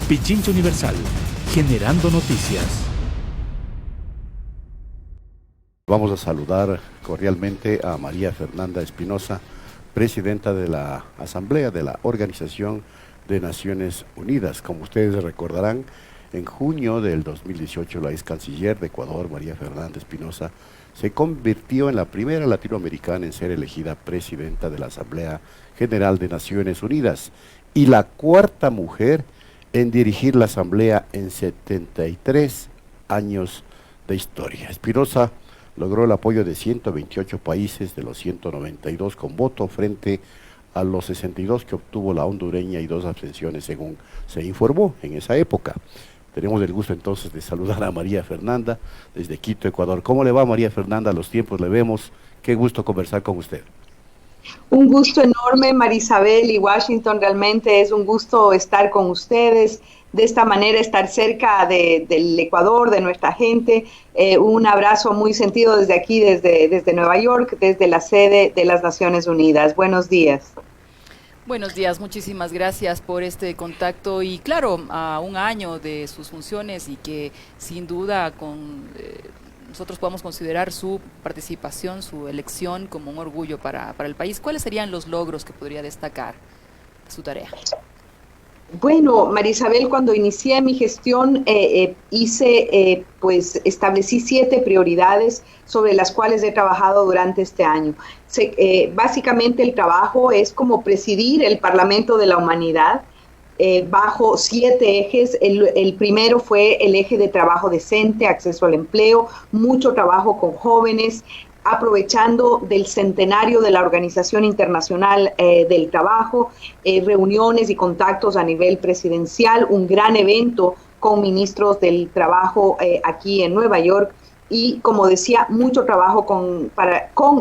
Pichincha Universal, generando noticias. Vamos a saludar cordialmente a María Fernanda Espinosa, presidenta de la Asamblea de la Organización de Naciones Unidas. Como ustedes recordarán, en junio del 2018, la ex canciller de Ecuador, María Fernanda Espinosa, se convirtió en la primera latinoamericana en ser elegida presidenta de la Asamblea General de Naciones Unidas y la cuarta mujer en dirigir la Asamblea en 73 años de historia. Espinosa logró el apoyo de 128 países de los 192 con voto frente a los 62 que obtuvo la hondureña y 2 abstenciones, según se informó en esa época. Tenemos el gusto entonces de saludar a María Fernanda desde Quito, Ecuador. ¿Cómo le va, María Fernanda? A los tiempos le vemos. Qué gusto conversar con usted. Un gusto enorme, Marisabel y Washington. Realmente es un gusto estar con ustedes. De esta manera, estar cerca del Ecuador, de nuestra gente. Un abrazo muy sentido desde aquí, desde Nueva York, desde la sede de las Naciones Unidas. Buenos días. Buenos días, muchísimas gracias por este contacto y claro, a un año de sus funciones y que sin duda nosotros podamos considerar su participación, su elección como un orgullo para el país. ¿Cuáles serían los logros que podría destacar de su tarea? Bueno, Marisabel, cuando inicié mi gestión establecí 7 prioridades sobre las cuales he trabajado durante este año. Básicamente el trabajo es como presidir el Parlamento de la Humanidad bajo 7 ejes. El primero fue el eje de trabajo decente, acceso al empleo, mucho trabajo con jóvenes, aprovechando del centenario de la Organización Internacional del Trabajo, reuniones y contactos a nivel presidencial, un gran evento con ministros del trabajo aquí en Nueva York y, como decía, mucho trabajo con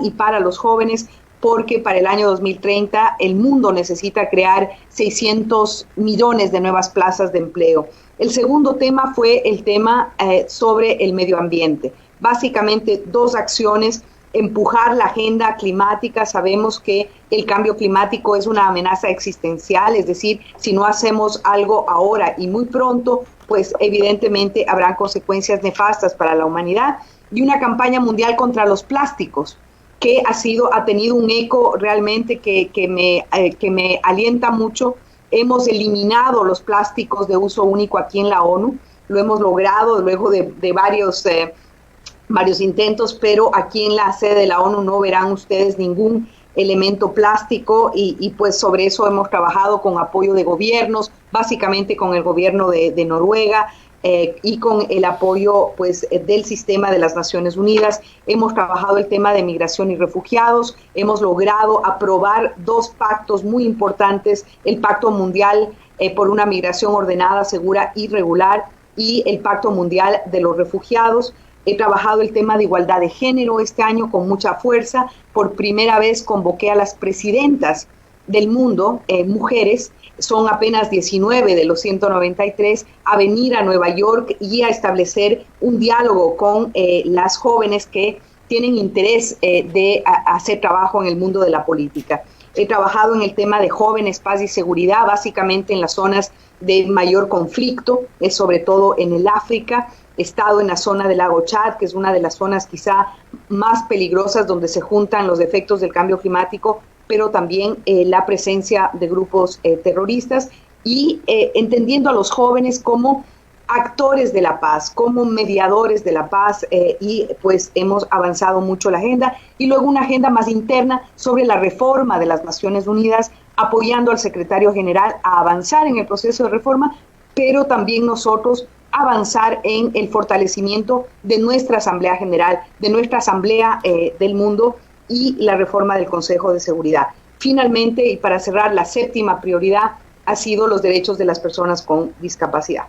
y para los jóvenes, porque para el año 2030 el mundo necesita crear 600 millones de nuevas plazas de empleo. El segundo tema fue el tema sobre el medio ambiente. Básicamente 2 acciones: empujar la agenda climática. Sabemos que el cambio climático es una amenaza existencial, es decir, si no hacemos algo ahora y muy pronto, pues evidentemente habrán consecuencias nefastas para la humanidad. Y una campaña mundial contra los plásticos, que ha tenido un eco realmente que me alienta mucho. Hemos eliminado los plásticos de uso único aquí en la ONU, lo hemos logrado luego de varios intentos, pero aquí en la sede de la ONU no verán ustedes ningún elemento plástico y pues sobre eso hemos trabajado con apoyo de gobiernos, básicamente con el gobierno de Noruega y con el apoyo pues del sistema de las Naciones Unidas. Hemos trabajado el tema de migración y refugiados, hemos logrado aprobar 2 pactos muy importantes: el Pacto Mundial por una Migración Ordenada, Segura y Regular y el Pacto Mundial de los Refugiados. He trabajado el tema de igualdad de género este año con mucha fuerza. Por primera vez convoqué a las presidentas del mundo, mujeres, son apenas 19 de los 193, a venir a Nueva York y a establecer un diálogo con las jóvenes que tienen interés de hacer trabajo en el mundo de la política. He trabajado en el tema de jóvenes, paz y seguridad, básicamente en las zonas de mayor conflicto, sobre todo en el África. He estado en la zona del lago Chad, que es una de las zonas quizá más peligrosas donde se juntan los efectos del cambio climático, pero también la presencia de grupos terroristas y entendiendo a los jóvenes como actores de la paz, como mediadores de la paz y pues hemos avanzado mucho la agenda. Y luego una agenda más interna sobre la reforma de las Naciones Unidas, apoyando al secretario general a avanzar en el proceso de reforma, pero también nosotros avanzar en el fortalecimiento de nuestra Asamblea General, de nuestra Asamblea del Mundo y la reforma del Consejo de Seguridad. Finalmente, y para cerrar, la 7ª prioridad ha sido los derechos de las personas con discapacidad.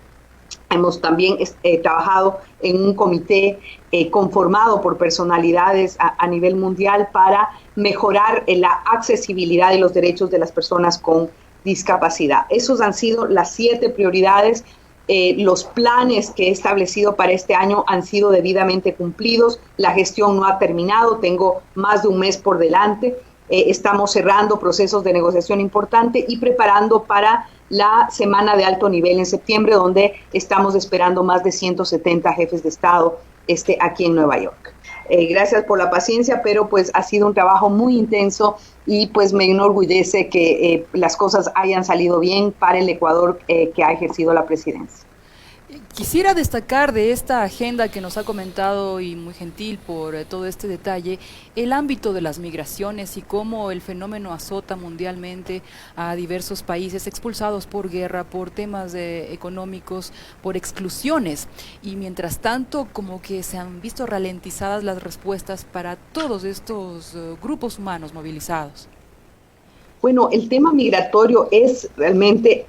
Hemos también trabajado en un comité conformado por personalidades a nivel mundial para mejorar la accesibilidad y los derechos de las personas con discapacidad. Esos han sido las 7 prioridades. Los planes que he establecido para este año han sido debidamente cumplidos. La gestión no ha terminado, tengo más de un mes por delante. Estamos cerrando procesos de negociación importante y preparando para la semana de alto nivel en septiembre, donde estamos esperando más de 170 jefes de Estado aquí en Nueva York. Gracias por la paciencia, pero pues ha sido un trabajo muy intenso y pues me enorgullece que las cosas hayan salido bien para el Ecuador que ha ejercido la presidencia. Quisiera destacar de esta agenda que nos ha comentado, y muy gentil por todo este detalle, el ámbito de las migraciones y cómo el fenómeno azota mundialmente a diversos países expulsados por guerra, por temas económicos, por exclusiones. Y mientras tanto, como que se han visto ralentizadas las respuestas para todos estos grupos humanos movilizados. Bueno, el tema migratorio es realmente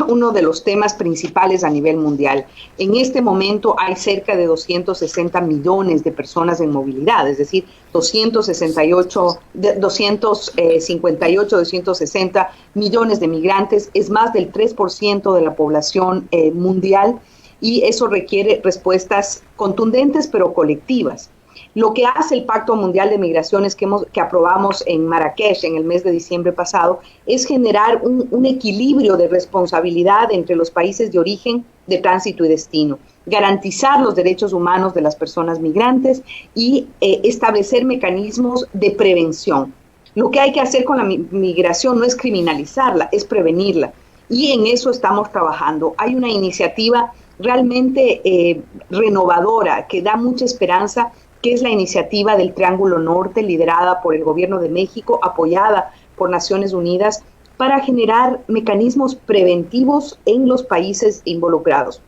uno de los temas principales a nivel mundial. En este momento hay cerca de 260 millones de personas en movilidad, es decir, 260 millones de migrantes, es más del 3% de la población mundial, y eso requiere respuestas contundentes pero colectivas. Lo que hace el Pacto Mundial de Migraciones que aprobamos en Marrakech en el mes de diciembre pasado es generar un equilibrio de responsabilidad entre los países de origen, de tránsito y destino, garantizar los derechos humanos de las personas migrantes y establecer mecanismos de prevención. Lo que hay que hacer con la migración no es criminalizarla, es prevenirla, y en eso estamos trabajando. Hay una iniciativa realmente renovadora que da mucha esperanza, que es la iniciativa del Triángulo Norte, liderada por el Gobierno de México, apoyada por Naciones Unidas, para generar mecanismos preventivos en los países involucrados.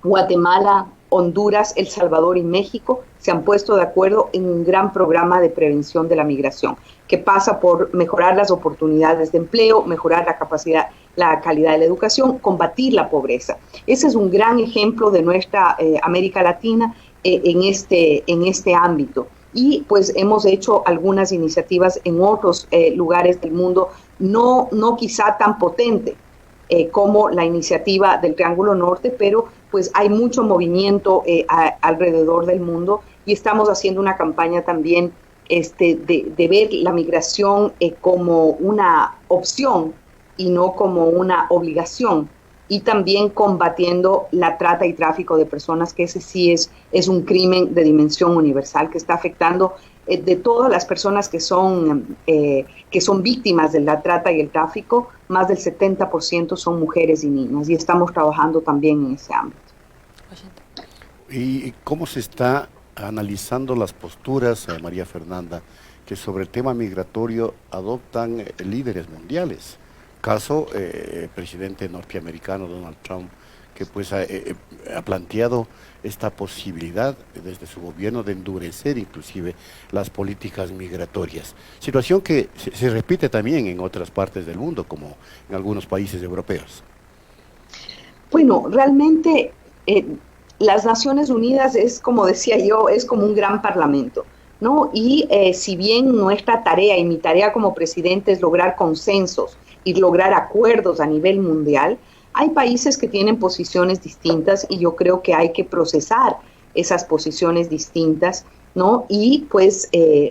Guatemala, Honduras, El Salvador y México se han puesto de acuerdo en un gran programa de prevención de la migración, que pasa por mejorar las oportunidades de empleo, mejorar la capacidad, la calidad de la educación, combatir la pobreza. Ese es un gran ejemplo de nuestra América Latina en este ámbito. Y pues hemos hecho algunas iniciativas en otros lugares del mundo, no quizá tan potente como la iniciativa del Triángulo Norte, pero pues hay mucho movimiento alrededor del mundo, y estamos haciendo una campaña también de ver la migración como una opción y no como una obligación, y también combatiendo la trata y tráfico de personas, que ese sí es un crimen de dimensión universal que está afectando de todas las personas que son víctimas de la trata y el tráfico. Más del 70% son mujeres y niñas, y estamos trabajando también en ese ámbito. ¿Y cómo se está analizando las posturas, María Fernanda, que sobre el tema migratorio adoptan líderes mundiales? Caso presidente norteamericano Donald Trump, que pues ha planteado esta posibilidad desde su gobierno de endurecer inclusive las políticas migratorias. Situación que se repite también en otras partes del mundo, como en algunos países europeos. Bueno, realmente las Naciones Unidas es, como decía yo, es como un gran parlamento, ¿no? Y si bien nuestra tarea y mi tarea como presidente es lograr consensos y lograr acuerdos a nivel mundial, hay países que tienen posiciones distintas, y yo creo que hay que procesar esas posiciones distintas, ¿no? Y pues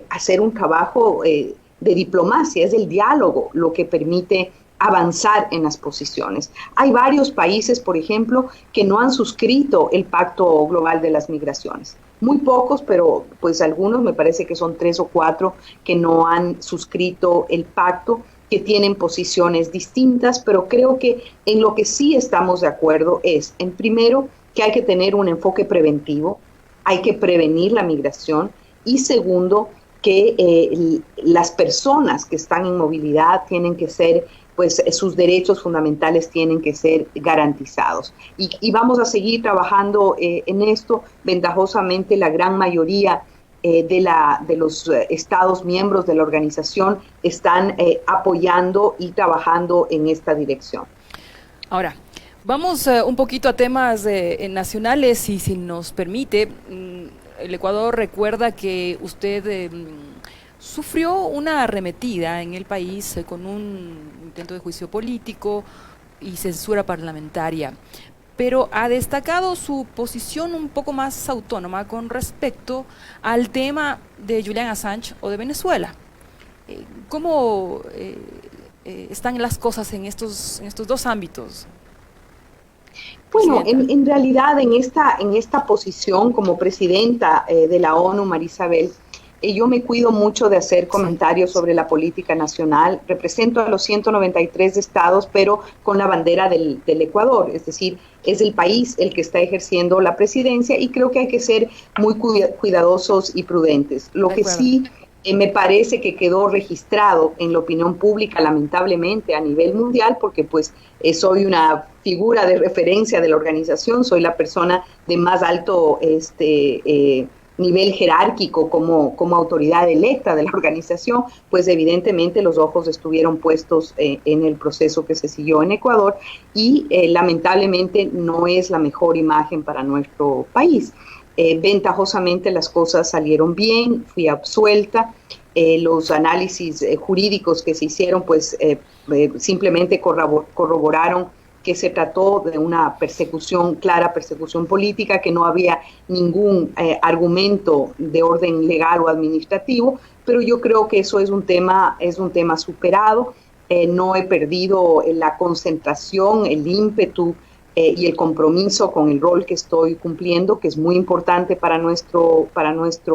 hacer un trabajo de diplomacia, es el diálogo lo que permite avanzar en las posiciones. Hay varios países, por ejemplo, que no han suscrito el Pacto Global de las Migraciones. Muy pocos, pero pues algunos, me parece que son 3 o 4, que no han suscrito el pacto, que tienen posiciones distintas, pero creo que en lo que sí estamos de acuerdo es, en primero, que hay que tener un enfoque preventivo, hay que prevenir la migración, y segundo, que las personas que están en movilidad tienen que ser, pues sus derechos fundamentales tienen que ser garantizados. Y vamos a seguir trabajando en esto. Ventajosamente, la gran mayoría de los estados miembros de la organización están apoyando y trabajando en esta dirección. Ahora, vamos un poquito a temas nacionales, y si nos permite. El Ecuador recuerda que usted sufrió una arremetida en el país con un intento de juicio político y censura parlamentaria, pero ha destacado su posición un poco más autónoma con respecto al tema de Julian Assange o de Venezuela. ¿Cómo están las cosas en estos dos ámbitos? Bueno, en realidad en esta posición como presidenta de la ONU, Marisabel, yo me cuido mucho de hacer comentarios sobre la política nacional. Represento a los 193 estados, pero con la bandera del Ecuador, es decir, es el país el que está ejerciendo la presidencia y creo que hay que ser muy cuidadosos y prudentes. Lo que sí me parece que quedó registrado en la opinión pública, lamentablemente, a nivel mundial, porque pues soy una figura de referencia de la organización, soy la persona de más alto nivel jerárquico como autoridad electa de la organización, pues evidentemente los ojos estuvieron puestos en el proceso que se siguió en Ecuador y lamentablemente no es la mejor imagen para nuestro país. Ventajosamente las cosas salieron bien, fui absuelta, los análisis jurídicos que se hicieron pues simplemente corroboraron que se trató de una persecución, clara persecución política, que no había ningún argumento de orden legal o administrativo, pero yo creo que eso es un tema superado. No he perdido la concentración, el ímpetu y el compromiso con el rol que estoy cumpliendo, que es muy importante para nuestro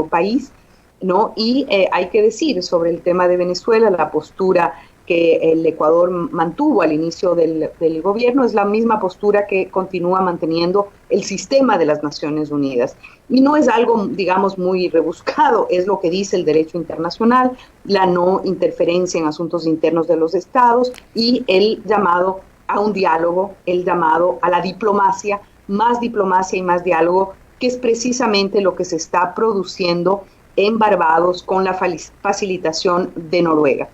país, ¿no? Y hay que decir sobre el tema de Venezuela, la postura que el Ecuador mantuvo al inicio del gobierno es la misma postura que continúa manteniendo el sistema de las Naciones Unidas. Y no es algo, digamos, muy rebuscado, es lo que dice el derecho internacional, la no interferencia en asuntos internos de los estados y el llamado a un diálogo, el llamado a la diplomacia y más diálogo, que es precisamente lo que se está produciendo en Barbados con la facilitación de Noruega.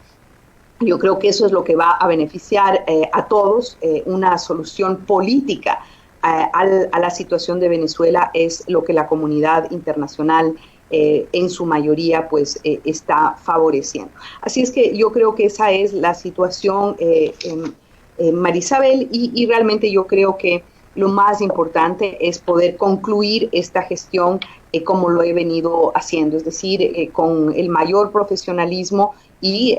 Yo creo que eso es lo que va a beneficiar a todos. Una solución política a la situación de Venezuela es lo que la comunidad internacional en su mayoría pues está favoreciendo. Así es que yo creo que esa es la situación, Marisabel, y realmente yo creo que lo más importante es poder concluir esta gestión como lo he venido haciendo, es decir, con el mayor profesionalismo y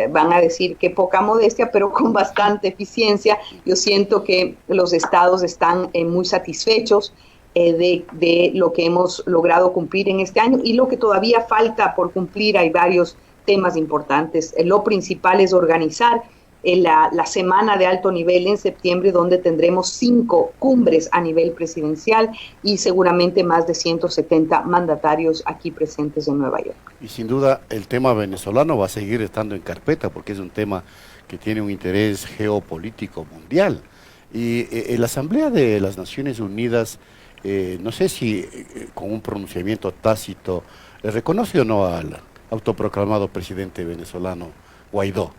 van a decir que poca modestia, pero con bastante eficiencia. Yo siento que los estados están muy satisfechos de lo que hemos logrado cumplir en este año y lo que todavía falta por cumplir. Hay varios temas importantes. Lo principal es organizar la semana de alto nivel en septiembre, donde tendremos 5 cumbres a nivel presidencial y seguramente más de 170 mandatarios aquí presentes en Nueva York. Y sin duda el tema venezolano va a seguir estando en carpeta porque es un tema que tiene un interés geopolítico mundial. Y en la Asamblea de las Naciones Unidas, no sé si con un pronunciamiento tácito, ¿reconoce o no al autoproclamado presidente venezolano Guaidó?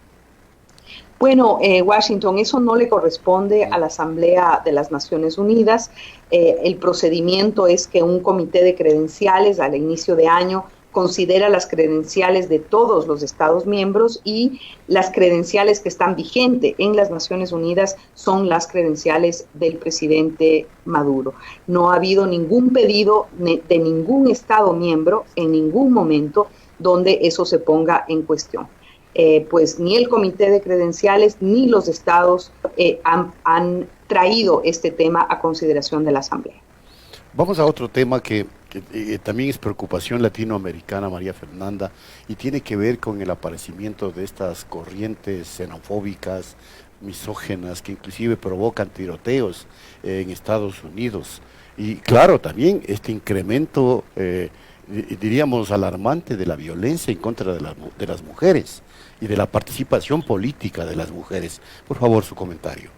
Bueno, Washington, eso no le corresponde a la Asamblea de las Naciones Unidas. El procedimiento es que un comité de credenciales al inicio de año considera las credenciales de todos los Estados miembros y las credenciales que están vigentes en las Naciones Unidas son las credenciales del presidente Maduro. No ha habido ningún pedido de ningún Estado miembro en ningún momento donde eso se ponga en cuestión. Pues ni el comité de credenciales ni los estados han traído este tema a consideración de la Asamblea. Vamos a otro tema que también es preocupación latinoamericana, María Fernanda, y tiene que ver con el aparecimiento de estas corrientes xenofóbicas, misógenas, que inclusive provocan tiroteos en Estados Unidos. Y claro, también este incremento, diríamos, alarmante de la violencia en contra de las mujeres y de la participación política de las mujeres. Por favor, su comentario.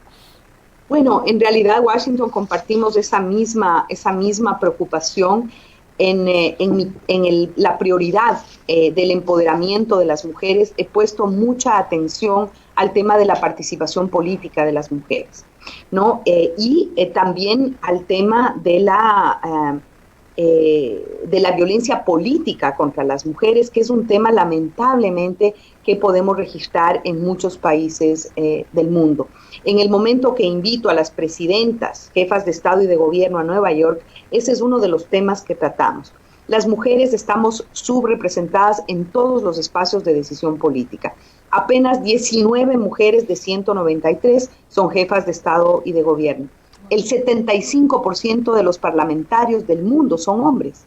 Bueno, en realidad, Washington, compartimos esa misma preocupación en la prioridad del empoderamiento de las mujeres. He puesto mucha atención al tema de la participación política de las mujeres, ¿no? Y también al tema de la violencia política contra las mujeres, que es un tema lamentablemente que podemos registrar en muchos países del mundo. En el momento que invito a las presidentas, jefas de Estado y de Gobierno a Nueva York, ese es uno de los temas que tratamos. las mujeres estamos subrepresentadas en todos los espacios de decisión política. Apenas 19 mujeres de 193 son jefas de Estado y de gobierno. El 75% de los parlamentarios del mundo son hombres.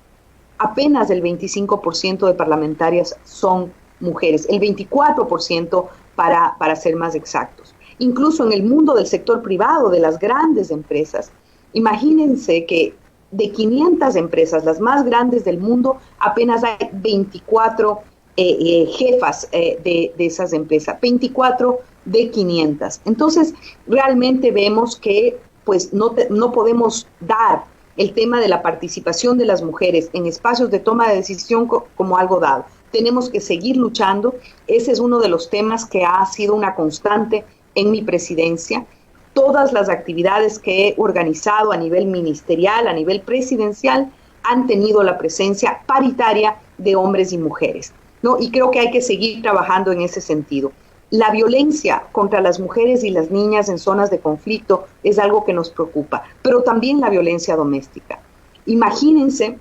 Apenas el 25% de parlamentarias son mujeres, el 24% para ser más exactos. Incluso en el mundo del sector privado, de las grandes empresas, imagínense que de 500 empresas, las más grandes del mundo, apenas hay 24 jefas de esas empresas, 24 de 500. Entonces, realmente vemos que pues, no podemos dar el tema de la participación de las mujeres en espacios de toma de decisión como algo dado. Tenemos que seguir luchando. Ese es uno de los temas que ha sido una constante en mi presidencia. Todas las actividades que he organizado a nivel ministerial, a nivel presidencial, han tenido la presencia paritaria de hombres y mujeres, ¿no? Y creo que hay que seguir trabajando en ese sentido. La violencia contra las mujeres y las niñas en zonas de conflicto es algo que nos preocupa, pero también la violencia doméstica. Imagínense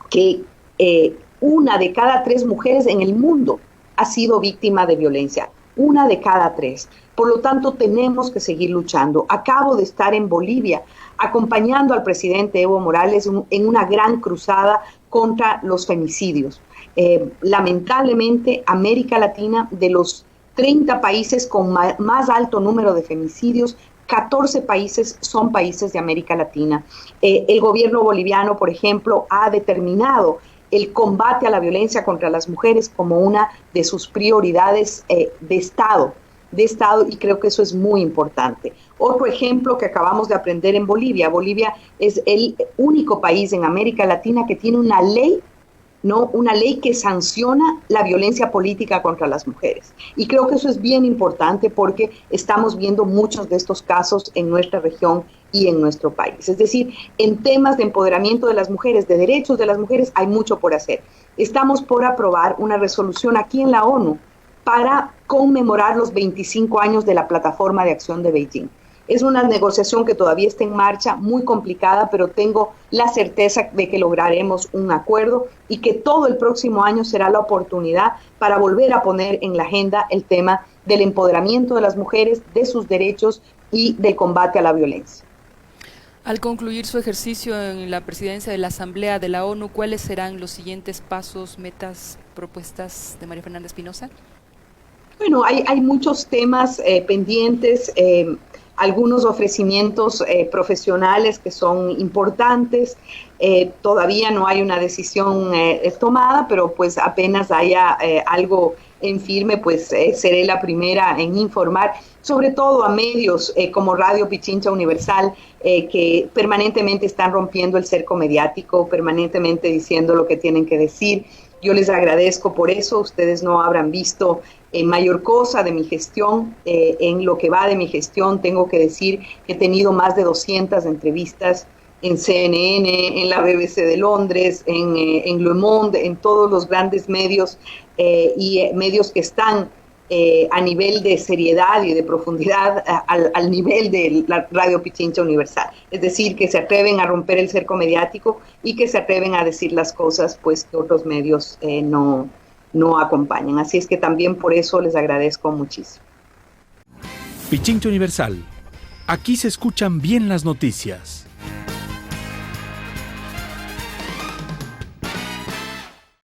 que 1 de cada 3 mujeres en el mundo ha sido víctima de violencia. 1 de cada 3. Por lo tanto, tenemos que seguir luchando. Acabo de estar en Bolivia acompañando al presidente Evo Morales en una gran cruzada contra los femicidios. Lamentablemente, América Latina, de los 30 países con más alto número de femicidios, 14 países son países de América Latina. El gobierno boliviano, por ejemplo, ha determinado el combate a la violencia contra las mujeres como una de sus prioridades de Estado, y creo que eso es muy importante. Otro ejemplo que acabamos de aprender en Bolivia. Bolivia es el único país en América Latina que tiene una ley, ¿no? Una ley que sanciona la violencia política contra las mujeres. Y creo que eso es bien importante porque estamos viendo muchos de estos casos en nuestra región y en nuestro país. Es decir, en temas de empoderamiento de las mujeres, de derechos de las mujeres, hay mucho por hacer. Estamos por aprobar una resolución aquí en la ONU para conmemorar los 25 años de la Plataforma de Acción de Beijing. Es una negociación que todavía está en marcha, muy complicada, pero tengo la certeza de que lograremos un acuerdo y que todo el próximo año será la oportunidad para volver a poner en la agenda el tema del empoderamiento de las mujeres, de sus derechos y del combate a la violencia. Al concluir su ejercicio en la presidencia de la Asamblea de la ONU, ¿cuáles serán los siguientes pasos, metas, propuestas de María Fernanda Espinosa? Bueno, hay muchos temas pendientes, algunos ofrecimientos profesionales que son importantes. Todavía no hay una decisión tomada, pero pues apenas haya algo en firme, pues seré la primera en informar, sobre todo a medios como Radio Pichincha Universal, que permanentemente están rompiendo el cerco mediático, permanentemente diciendo lo que tienen que decir. Yo les agradezco por eso. Ustedes no habrán visto mayor cosa de mi gestión. En lo que va de mi gestión, tengo que decir que he tenido más de 200 entrevistas en CNN, en la BBC de Londres, en Le Monde, en todos los grandes medios y medios que están a nivel de seriedad y de profundidad al nivel de la Radio Pichincha Universal. Es decir, que se atreven a romper el cerco mediático y que se atreven a decir las cosas pues que otros medios no acompañan. Así es que también por eso les agradezco muchísimo. Pichincha Universal. Aquí se escuchan bien las noticias.